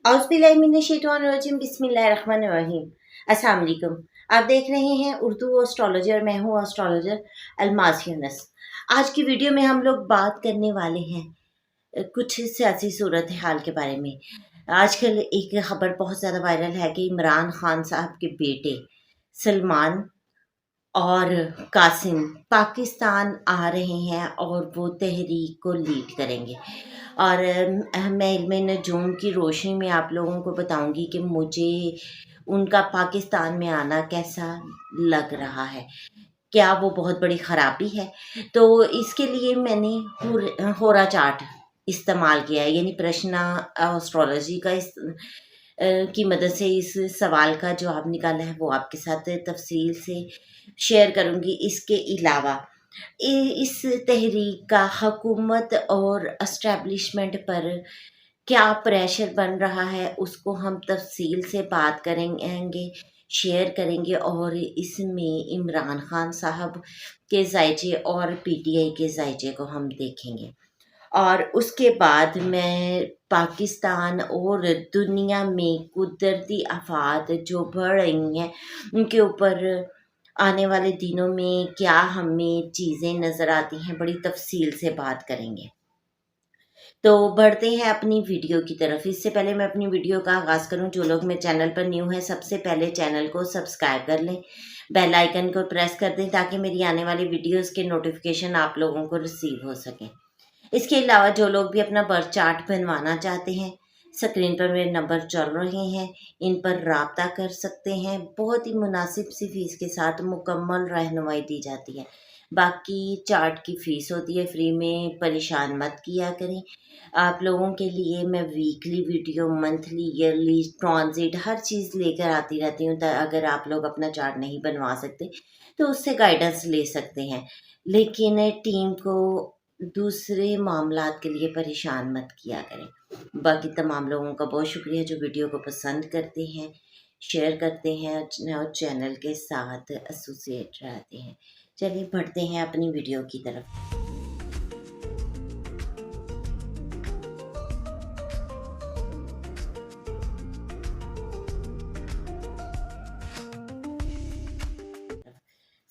औज़ुबिल्लाहिमिनश्शैतानिर्रजीम बिस्मिल्लाहिर्रहमानिर्रहीम। अस्सलाम वालेकुम। आप देख रहे हैं उर्दू एस्ट्रोलॉजी और मैं हूँ एस्ट्रोलॉजर अलमास यूनुस। आज की वीडियो में हम लोग बात करने वाले हैं कुछ सियासी सूरत हाल के बारे में। आजकल एक खबर बहुत ज़्यादा वायरल है कि इमरान खान साहब के बेटे सलमान और कासिम पाकिस्तान आ रहे हैं और वो तहरीक को लीड करेंगे। और मैं इल्मे नजूम की रोशनी में आप लोगों को बताऊंगी कि मुझे उनका पाकिस्तान में आना कैसा लग रहा है। क्या वो बहुत बड़ी ख़राबी है? तो इसके लिए मैंने होरा चार्ट इस्तेमाल किया है, यानी प्रश्न एस्ट्रोलॉजी का की मदद से इस सवाल का जवाब निकाला है, वो आपके साथ तफसील से शेयर करूँगी। इसके अलावा इस तहरीक का हुकूमत और एस्टेब्लिशमेंट पर क्या प्रेशर बन रहा है, उसको हम तफसील से बात करेंगे, शेयर करेंगे। और इसमें इमरान खान साहब के जायजे और पीटीआई के जायजे को हम देखेंगे। और उसके बाद मैं पाकिस्तान और दुनिया में कुदरती आफात जो बढ़ रही हैं उनके ऊपर आने वाले दिनों में क्या हमें चीज़ें नज़र आती हैं, बड़ी तफसील से बात करेंगे। तो बढ़ते हैं अपनी वीडियो की तरफ। इससे पहले मैं अपनी वीडियो का आगाज़ करूं, जो लोग मेरे चैनल पर न्यू हैं सबसे पहले चैनल को सब्सक्राइब कर लें, बेल आइकन को प्रेस कर दें ताकि मेरी आने वाली वीडियोस के नोटिफिकेशन आप लोगों को रिसीव हो सकें। इसके अलावा जो लोग भी अपना बर्थ चार्ट बनवाना चाहते हैं, स्क्रीन पर मेरे नंबर चल रहे हैं, इन पर राब्ता कर सकते हैं। बहुत ही मुनासिब सी फ़ीस के साथ मुकम्मल रहनुमाई दी जाती है। बाकी चार्ट की फ़ीस होती है फ्री में, परेशान मत किया करें। आप लोगों के लिए मैं weekly video, monthly, yearly, transit हर चीज़ लेकर आती रहती हूँ। अगर आप लोग अपना चार्ट नहीं बनवा सकते तो उससे गाइडेंस ले सकते हैं, लेकिन टीम को दूसरे मामलात के लिए परेशान मत किया करें। बाकी तमाम लोगों का बहुत शुक्रिया जो वीडियो को पसंद करते हैं, शेयर करते हैं और चैनल के साथ एसोसिएट रहते हैं। चलिए बढ़ते हैं अपनी वीडियो की तरफ।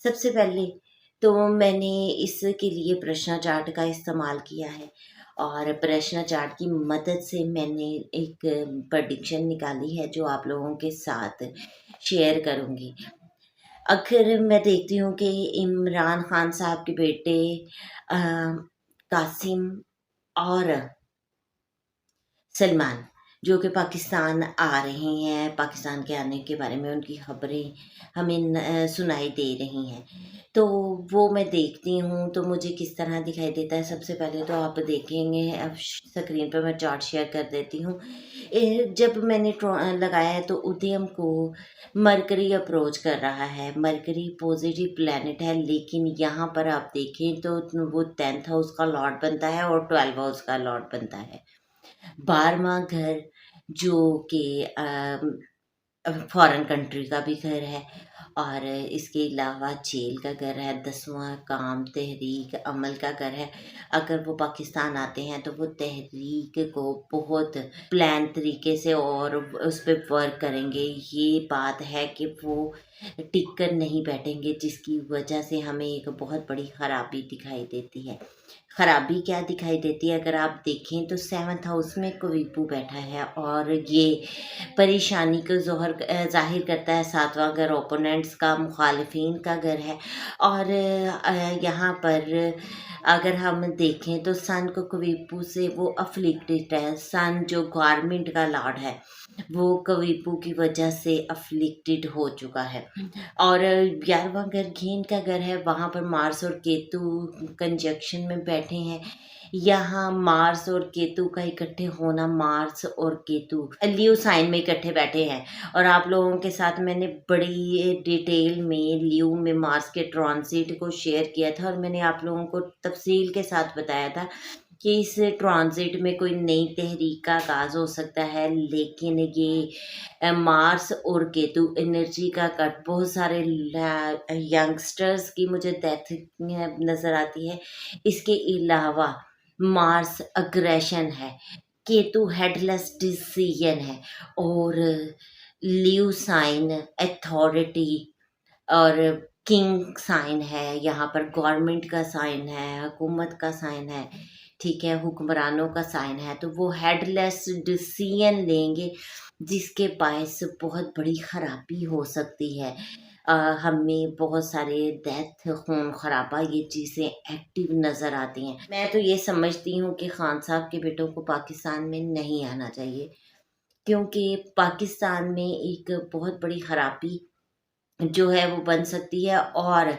सबसे पहले तो मैंने इसके लिए प्रश्न चार्ट का इस्तेमाल किया है और प्रश्न चार्ट की मदद से मैंने एक प्रेडिक्शन निकाली है जो आप लोगों के साथ शेयर करूँगी। आखिर मैं देखती हूँ कि इमरान खान साहब के बेटे कासिम और सलमान जो कि पाकिस्तान आ रहे हैं, पाकिस्तान के आने के बारे में उनकी खबरें हमें सुनाई दे रही हैं। तो वो मैं देखती हूँ तो मुझे किस तरह दिखाई देता है। सबसे पहले तो आप देखेंगे, अब स्क्रीन पर मैं चार्ट शेयर कर देती हूँ। जब मैंने लगाया है तो उदयम को मरकरी अप्रोच कर रहा है। मरकरी पॉजिटिव प्लैनेट है, लेकिन यहाँ पर आप देखें तो वो 10th हाउस का लॉर्ड बनता है और 12 हाउस का लॉर्ड बनता है। 12वां घर जो कि फॉरेन कंट्री का भी घर है और इसके अलावा जेल का घर है। 10वां काम, तहरीक, अमल का घर है। अगर वो पाकिस्तान आते हैं तो वो तहरीक को बहुत प्लान तरीके से और उस पर वर्क करेंगे। ये बात है कि वो टिक कर नहीं बैठेंगे, जिसकी वजह से हमें एक बहुत बड़ी ख़राबी दिखाई देती है। ख़राबी क्या दिखाई देती है, अगर आप देखें तो 7th हाउस में कवीपू बैठा है और ये परेशानी को ज़ाहिर करता है। 7वां घर ओपोनेंट्स का, मुखालिफिन का घर है। और यहाँ पर अगर हम देखें तो सन को कवीपू से वो अफ्लिक्टेड है। सन जो गवर्नमेंट का लॉर्ड है वो कवीपू की वजह से अफ्लिक्टेड हो चुका है। और 11वां घर घेन का घर है, वहाँ पर मार्स और केतु कंजक्शन में बैठे हैं। यहाँ मार्स और केतु का इकट्ठे होना, मार्स और केतु लियो साइन में इकट्ठे बैठे हैं। और आप लोगों के साथ मैंने बड़ी डिटेल में लियो में मार्स के ट्रांजिट को शेयर किया था और मैंने आप लोगों को तफसील के साथ बताया था कि इस ट्रांजिट में कोई नई तहरीक का आगाज़ हो सकता है। लेकिन ये मार्स और केतु एनर्जी का कट, बहुत सारे यंगस्टर्स की मुझे डेथ नज़र आती है। इसके अलावा मार्स अग्रेशन है केतु हेडलेस डिसीजन है, और लीव साइन अथॉरिटी, और किंग साइन है, यहाँ पर गवर्नमेंट का साइन है, हुकूमत का साइन है, ठीक है, हुक्मरानों का साइन है। तो वो हेडलेस डिसीजन लेंगे जिसके बायस बहुत बड़ी खराबी हो सकती है। हमें बहुत सारे डेथ, खून खराबा, ये चीज़ें एक्टिव नज़र आती हैं। मैं तो ये समझती हूँ कि खान साहब के बेटों को पाकिस्तान में नहीं आना चाहिए, क्योंकि पाकिस्तान में एक बहुत बड़ी खराबी जो है वो बन सकती है। और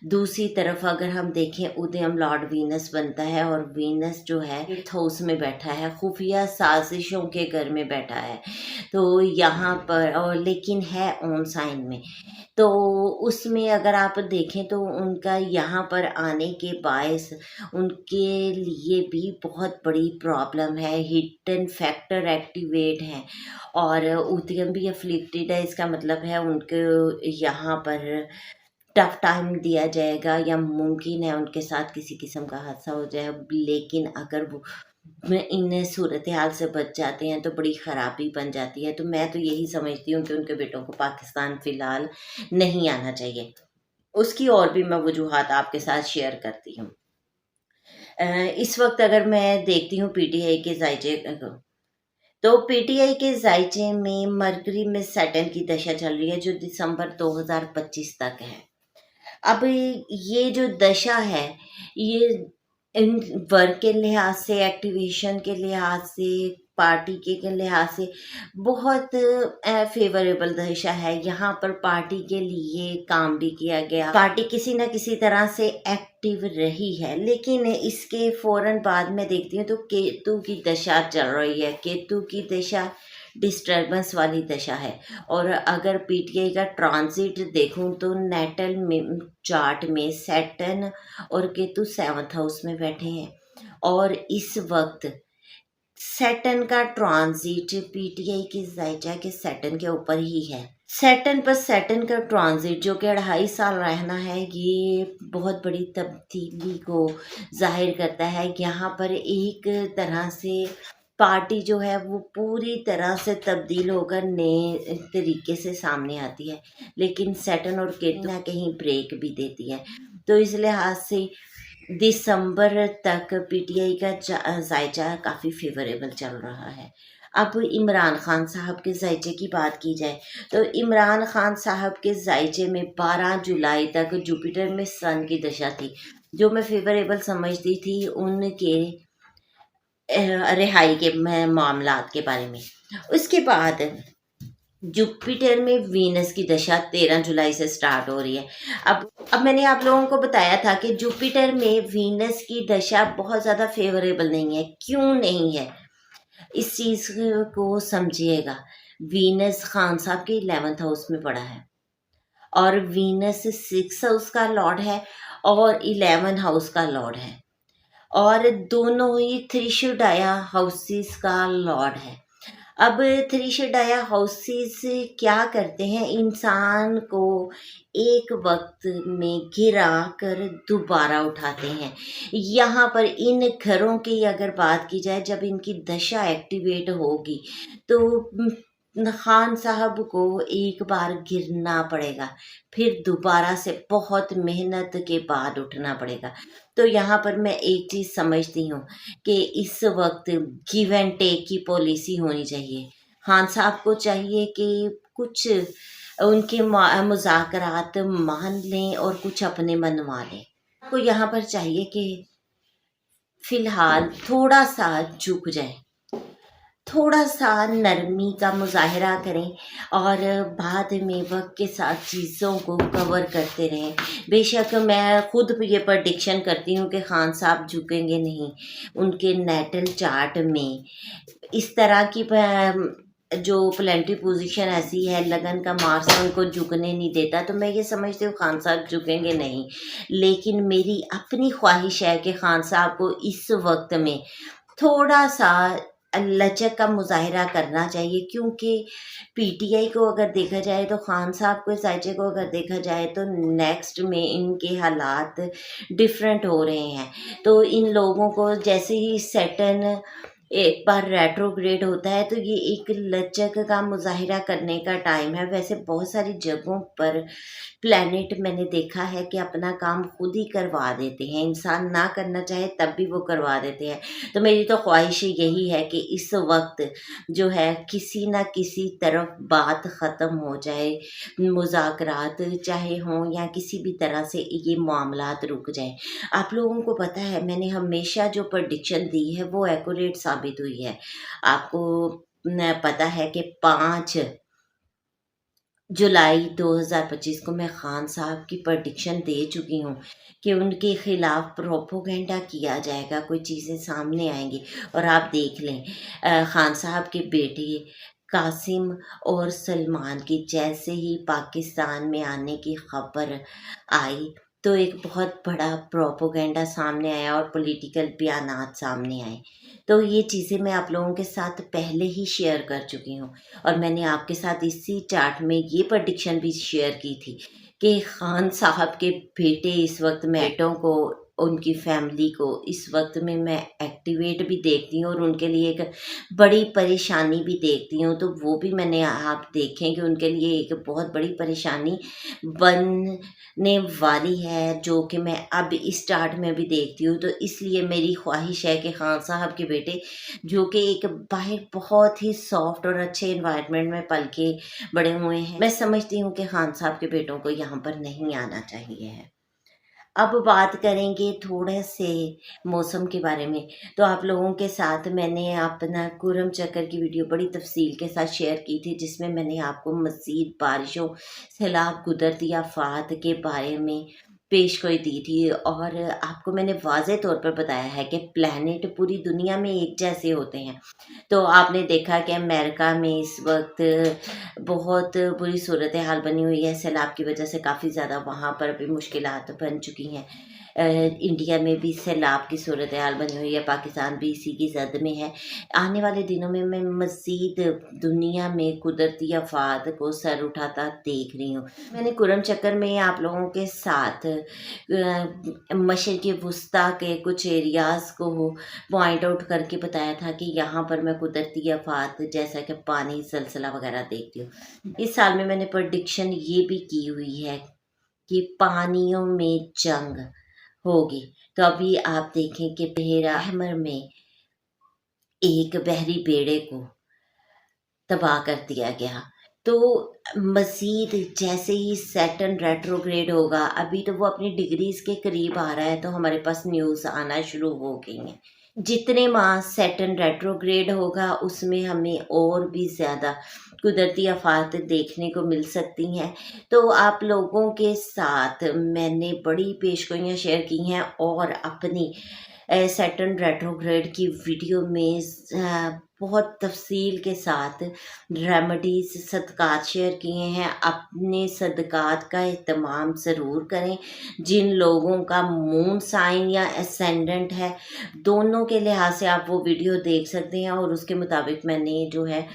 दूसरी तरफ अगर हम देखें, उदयम लॉर्ड वीनस बनता है, और वीनस जो है 8th हाउस में बैठा है, खुफिया साजिशों के घर में बैठा है, तो यहाँ पर, और लेकिन है ऑन साइन में, तो उसमें अगर आप देखें तो उनका यहाँ पर आने के बायस उनके लिए भी बहुत बड़ी प्रॉब्लम है, हिडन फैक्टर एक्टिवेट हैं, और उद्यम भी अफ्लिक्टेड है। इसका मतलब है उनको यहाँ पर टफ टाइम दिया जाएगा, या मुमकिन है उनके साथ किसी किस्म का हादसा हो जाए। लेकिन अगर वो इन सूरत हाल से बच जाते हैं तो बड़ी ख़राबी बन जाती है। तो मैं तो यही समझती हूँ कि उनके बेटों को पाकिस्तान फ़िलहाल नहीं आना चाहिए। उसकी और भी मैं वजूहात आपके साथ शेयर करती हूँ। इस वक्त अगर मैं देखती हूँ पीटीआई के जायजे को, तो पीटीआई के जायचे में मरकरी में सैटर्न की दशा चल रही है, जो दिसंबर 2025 तक है। अब ये जो दशा है, ये इन वर्क के लिहाज से, एक्टिवेशन के लिहाज से, पार्टी के लिहाज से बहुत फेवरेबल दशा है। यहाँ पर पार्टी के लिए काम भी किया गया, पार्टी किसी न किसी तरह से एक्टिव रही है। लेकिन इसके फौरन बाद में देखती हूँ तो केतु की दशा चल रही है। केतु की दशा डिस्टर्बेंस वाली दशा है। और अगर पीटीआई का ट्रांजिट देखूं तो नेटल में चार्ट में सैटर्न और केतु 7th हाउस में बैठे हैं, और इस वक्त सैटर्न का ट्रांजिट पीटीआई के जायजा के सैटर्न के ऊपर ही है। सैटर्न पर सैटर्न का ट्रांजिट जो कि 2.5 साल रहना है, ये बहुत बड़ी तब्दीली को जाहिर करता है। यहाँ पर एक तरह से पार्टी जो है वो पूरी तरह से तब्दील होकर नए तरीके से सामने आती है, लेकिन सैटर्न और केतु ना कहीं ब्रेक भी देती है। तो इस लिहाज से दिसंबर तक पीटीआई का जायजा काफ़ी फेवरेबल चल रहा है। अब इमरान खान साहब के जायजे की बात की जाए तो इमरान खान साहब के जायजे में 12 जुलाई तक जुपिटर में सन की दशा थी, जो मैं फेवरेबल समझती थी उनके रिहाई के मामलात के बारे में। उसके बाद जुपिटर में वीनस की दशा 13 जुलाई से स्टार्ट हो रही है। अब मैंने आप लोगों को बताया था कि जुपिटर में वीनस की दशा बहुत ज़्यादा फेवरेबल नहीं है। क्यों नहीं है, इस चीज़ को समझिएगा। वीनस खान साहब के 11th हाउस में पड़ा है, और वीनस 6th हाउस का लॉर्ड है और 11 हाउस का लॉर्ड है, और दोनों ही त्रिशुडाया हाउसेस का लॉर्ड है। अब त्रिशुडाया हाउसेस क्या करते हैं, इंसान को एक वक्त में गिरा कर दोबारा उठाते हैं। यहाँ पर इन घरों की अगर बात की जाए, जब इनकी दशा एक्टिवेट होगी तो खान साहब को एक बार गिरना पड़ेगा, फिर दोबारा से बहुत मेहनत के बाद उठना पड़ेगा। तो यहाँ पर मैं एक चीज़ समझती हूँ कि इस वक्त गिव एंड टेक की पॉलिसी होनी चाहिए। खान साहब को चाहिए कि कुछ उनके मुज़ाकरात मान लें और कुछ अपने मनवा लें। आपको यहाँ पर चाहिए कि फ़िलहाल थोड़ा सा झुक जाए, थोड़ा सा नरमी का मुजाहरा करें, और बाद में वक्त के साथ चीज़ों को कवर करते रहें। बेशक मैं खुद ये प्रडिक्शन करती हूँ कि खान साहब झुकेंगे नहीं। उनके नेटल चार्ट में इस तरह की जो प्लेंटी पोजीशन ऐसी है, लगन का मार्स उनको झुकने नहीं देता, तो मैं ये समझती हूँ खान साहब झुकेंगे नहीं। लेकिन मेरी अपनी ख्वाहिश है कि खान साहब को इस वक्त में थोड़ा सा लचक का मुजाहरा करना चाहिए, क्योंकि पीटीआई को अगर देखा जाए तो खान साहब के जायजे को अगर देखा जाए तो नेक्स्ट में इनके हालात डिफरेंट हो रहे हैं। तो इन लोगों को जैसे ही सैटर्न एक बार रेट्रोग्रेड होता है तो ये एक लचक का मुजाहिरा करने का टाइम है। वैसे बहुत सारी जगहों पर प्लैनेट मैंने देखा है कि अपना काम खुद ही करवा देते हैं, इंसान ना करना चाहे तब भी वो करवा देते हैं। तो मेरी तो ख्वाहिश यही है कि इस वक्त जो है किसी ना किसी तरफ बात ख़त्म हो जाए, मुज़ाकरात चाहे हों या किसी भी तरह से ये मामलात रुक जाए। आप लोगों को पता है मैंने हमेशा जो प्रेडिक्शन दी है वो एक्यूरेट साबित हुई है। आपको पता है कि 5 जुलाई 2025 को मैं खान साहब की प्रेडिक्शन दे चुकी हूँ कि उनके खिलाफ प्रोपोगेंडा किया जाएगा, कोई चीज़ें सामने आएंगी। और आप देख लें खान साहब के बेटे कासिम और सलमान की जैसे ही पाकिस्तान में आने की खबर आई तो एक बहुत बड़ा प्रोपोगेंडा सामने आया और पॉलिटिकल बयानात सामने आए। तो ये चीज़ें मैं आप लोगों के साथ पहले ही शेयर कर चुकी हूँ और मैंने आपके साथ इसी चार्ट में ये प्रेडिक्शन भी शेयर की थी कि खान साहब के बेटे इस वक्त बेटों को, उनकी फैमिली को इस वक्त में मैं एक्टिवेट भी देखती हूँ और उनके लिए एक बड़ी परेशानी भी देखती हूँ। तो वो भी मैंने आप देखें कि उनके लिए एक बहुत बड़ी परेशानी बनने वाली है, जो कि मैं अब इस चार्ट में भी देखती हूँ। तो इसलिए मेरी ख्वाहिश है कि खान साहब के बेटे, जो कि एक बाहर बहुत ही सॉफ्ट और अच्छे इन्वायरमेंट में पल के बड़े हुए हैं, मैं समझती हूँ कि खान साहब के बेटों को यहाँ पर नहीं आना चाहिए है। अब बात करेंगे थोड़े से मौसम के बारे में। तो आप लोगों के साथ मैंने अपना कुरम चक्कर की वीडियो बड़ी तफसील के साथ शेयर की थी, जिसमें मैंने आपको मज़ीद बारिशों, सैलाब, कुदरती आफात के बारे में पेशगोई दी थी और आपको मैंने वाज़ेह तौर पर बताया है कि प्लैनेट पूरी दुनिया में एक जैसे होते हैं। तो आपने देखा कि अमेरिका में इस वक्त बहुत बुरी सूरत हाल बनी हुई है, सैलाब की वजह से काफ़ी ज़्यादा वहाँ पर भी मुश्किलात बन चुकी हैं। इंडिया में भी सैलाब की सूरत हाल बनी हुई है, पाकिस्तान भी इसी की जद में है। आने वाले दिनों में मैं मज़ीद दुनिया में कुदरती आफात को सर उठाता देख रही हूँ। मैंने कुरम चक्कर में आप लोगों के साथ मशरिक़ वस्ता के कुछ एरियाज़ को पॉइंट आउट करके बताया था कि यहाँ पर मैं कुदरती आफात जैसा कि पानी, ज़लज़ला वगैरह देखती हूँ। इस साल में मैंने प्रेडिक्शन ये भी की हुई है कि पानियों में जंग होगी। तो अभी आप देखें कि बहरा अहमर में एक बहरी बेड़े को तबाह कर दिया गया। तो मज़ीद जैसे ही सैटर्न रेट्रोग्रेड होगा, अभी तो वो अपनी डिग्रीज़ के करीब आ रहा है, तो हमारे पास न्यूज़ आना शुरू हो गई हैं। जितने माह सैटर्न रेट्रोग्रेड होगा उसमें हमें और भी ज़्यादा कुदरती आफात देखने को मिल सकती हैं। तो आप लोगों के साथ मैंने बड़ी पेशगोइयाँ शेयर की हैं और अपनी सैटर्न रेट्रोग्रेड की वीडियो में बहुत तफसील के साथ रेमेडीज़, सदक़ात शेयर किए हैं। अपने सदक़ात का एहतमाम ज़रूर करें। जिन लोगों का मून साइन या एसेंडेंट है, दोनों के लिहाज से आप वो वीडियो देख सकते हैं और उसके मुताबिक मैंने जो है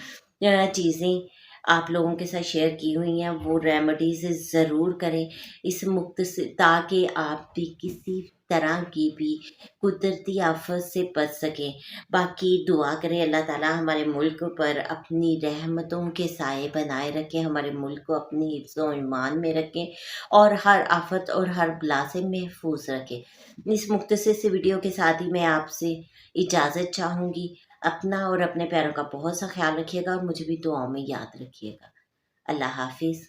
चीज़ें आप लोगों के साथ शेयर की हुई हैं, वो रेमेडीज़ ज़रूर करें इस मुक्त से, ताकि आप भी किसी तरह की भी कुदरती आफत से बच सकें। बाकी दुआ करें अल्लाह ताला हमारे मुल्क पर अपनी रहमतों के साए बनाए रखें, हमारे मुल्क को अपनी हिफ्ज़ व ईमान में रखें और हर आफत और हर बला से महफूज रखें। इस मुख्तसर से वीडियो के साथ ही मैं आपसे इजाज़त चाहूँगी। अपना और अपने प्यारों का बहुत सा ख्याल रखिएगा और मुझे भी दुआओं में याद रखिएगा। अल्लाह हाफिज़।